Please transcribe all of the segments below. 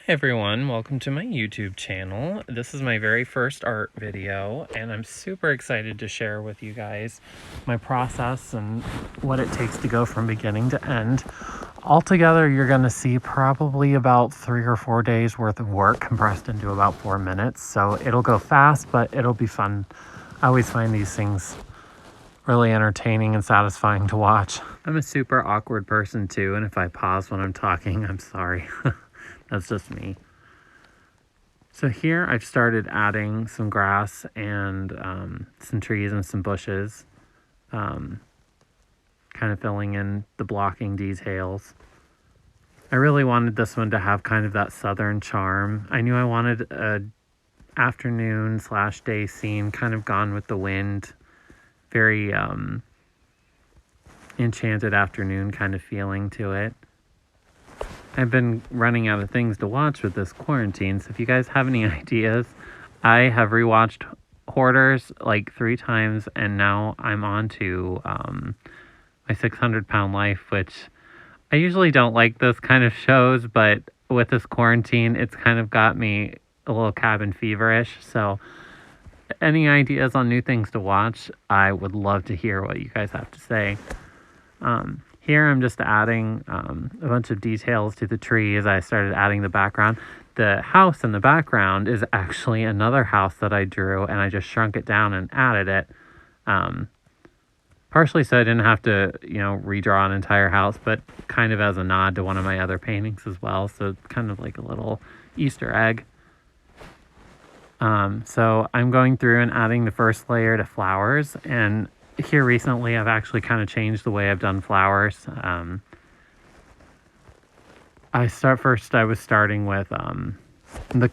everyone, welcome to my YouTube channel. This is my very first art video, and I'm super excited to share with you guys my process and what it takes to go from beginning to end. Altogether, you're going to see probably about 3 or 4 days worth of work compressed into about 4 minutes. So it'll go fast, but it'll be fun. I always find these things really entertaining and satisfying to watch. I'm a super awkward person too, and if I pause when I'm talking, I'm sorry. That's just me. So here I've started adding some grass and some trees and some bushes, kind of filling in the blocking details. I really wanted this one to have kind of that southern charm. I knew I wanted a afternoon/day scene, kind of gone with the wind, very enchanted afternoon kind of feeling to it. I've been running out of things to watch with this quarantine, so if you guys have any ideas, I have rewatched Hoarders like 3 times, and now I'm on to my 600-Pound Life, which I usually don't like those kind of shows, but with this quarantine, it's kind of got me a little cabin feverish. So any ideas on new things to watch, I would love to hear what you guys have to say. Here I'm just adding a bunch of details to the trees. I started adding the background. The house in the background is actually another house that I drew, and I just shrunk it down and added it. Partially so I didn't have to, redraw an entire house, but kind of as a nod to one of my other paintings as well. So it's kind of like a little Easter egg. So I'm going through and adding the first layer to flowers, and here recently I've actually kind of changed the way I've done flowers. I was starting with the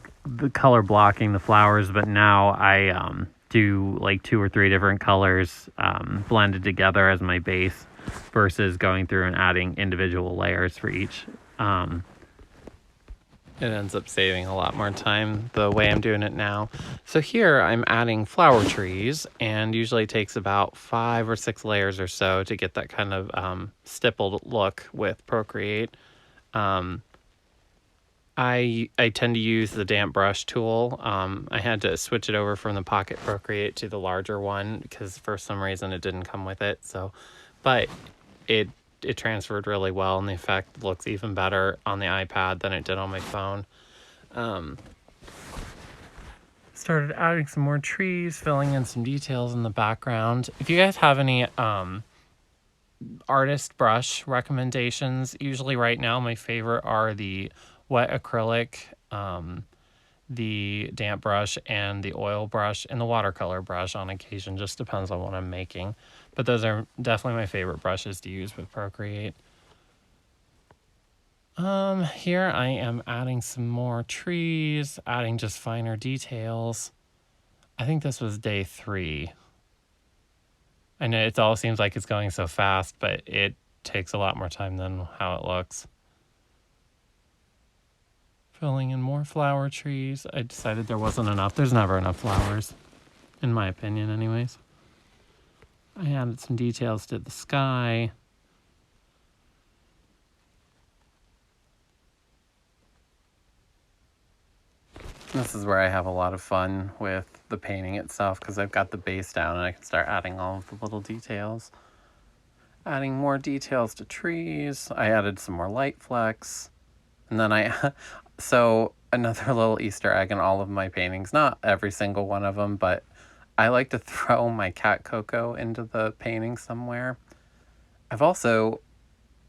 color blocking the flowers, but now I do like 2 or 3 different colors blended together as my base versus going through and adding individual layers for each. It ends up saving a lot more time the way I'm doing it now. So here I'm adding flower trees, and usually it takes about 5 or 6 layers or so to get that kind of stippled look with Procreate. I tend to use the damp brush tool. I had to switch it over from the Pocket Procreate to the larger one because for some reason it didn't come with it. But it transferred really well, and the effect looks even better on the iPad than it did on my phone. Started adding some more trees, filling in some details in the background. If you guys have any artist brush recommendations, usually right now my favorite are the wet acrylic, the damp brush, and the oil brush, and the watercolor brush on occasion. Just depends on what I'm making. But those are definitely my favorite brushes to use with Procreate. Here I am adding some more trees, adding just finer details. I think this was day 3. I know it all seems like it's going so fast, but it takes a lot more time than how it looks. Filling in more flower trees. I decided there wasn't enough. There's never enough flowers, in my opinion anyways. I added some details to the sky. This is where I have a lot of fun with the painting itself because I've got the base down and I can start adding all of the little details. Adding more details to trees. I added some more light flecks. And then so another little Easter egg in all of my paintings, not every single one of them, but I like to throw my cat Coco into the painting somewhere. I've also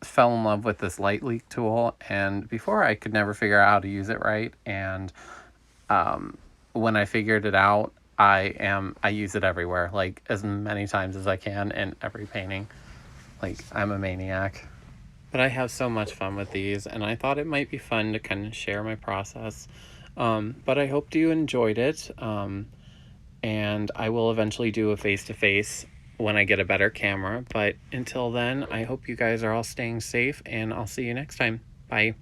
fell in love with this light leak tool, and before I could never figure out how to use it right, and when I figured it out, I use it everywhere, like as many times as I can in every painting. Like, I'm a maniac. But I have so much fun with these, and I thought it might be fun to kind of share my process. But I hope you enjoyed it. And I will eventually do a face-to-face when I get a better camera. But until then, I hope you guys are all staying safe, and I'll see you next time. Bye.